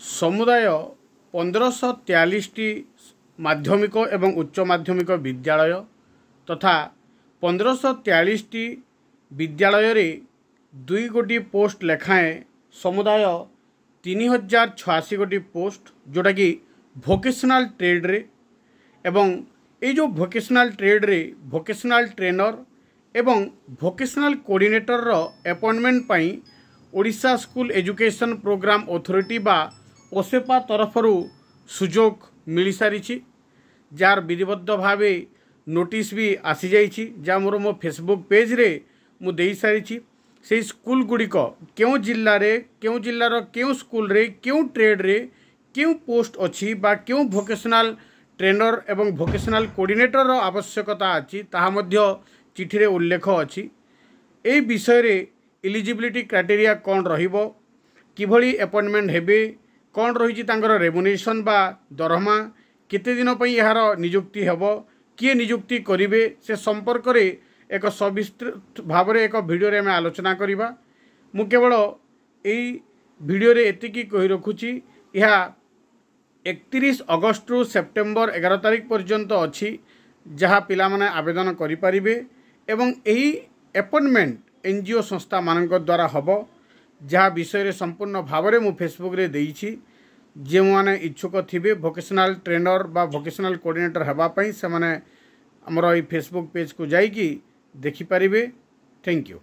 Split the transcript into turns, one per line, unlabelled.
समुदाय 1543टी माध्यमिक एवं उच्च माध्यमिक विद्यालय तथा 1543टी विद्यालय रे 2 गोटी पोस्ट लेखाएं समुदाय 3086 गोटी पोस्ट जोटा कि भोकेशनल ट्रेड रे एवं ये जो भोकेशनल ट्रेड रे भोकेशनल ट्रेनर एवं भोकेशनल कोऑर्डिनेटर रो अपॉइंटमेंट पाई Odisha school education programme authority बा ओसेपा तरफरु सुजोग मिल सारी जार विधिबद्ध भाव नोटिस भी आसी जाइछि जा मोर मो फेसबुक पेज रे मु देई सारी से स्कूल गुड़िक क्यों जिल्लार क्यों स्कूल रे क्यों ट्रेड रे क्यों पोस्ट अच्छी बा क्यों भोकेशनल ट्रेनर एवं भोकेशनल कोऑर्डिनेटर आवश्यकता अच्छी ताहा मध्य चिठी रे उल्लेख अच्छी ए विषय रे एलिजिबिलिटी क्राइटेरिया कौन रहिबो किभली अपॉइंटमेंट हेबे कौन रही रेमुनेशन बा दरमा केते दिन पई यार नियुक्ति हेबो किए नियुक्ति करिवे से संपर्क रे एक सविस्तृत भाव में एक वीडियो रे में आलोचना करिबा मु केवल एई वीडियो रे एतिकी कहि रखुची यह 31 अगस्त रु सेप्टेम्बर 11 तारिख पर्यंत अच्छी जहाँ पिला माने आवेदन करि परिबे एवं एही अपॉइंटमेंट एनजीओ संस्था मानक द्वारा हबो जहाँ विषय रे संपूर्ण भाव में मु फेसबुक रे देइछि जे माने इच्छुक थिबे भोकेशनल ट्रेनर बा भोकेशनल कोऑर्डिनेटर हेबा पई से माने हमर ई फेसबुक पेज को जाई कि देखि परिबे। Thank you.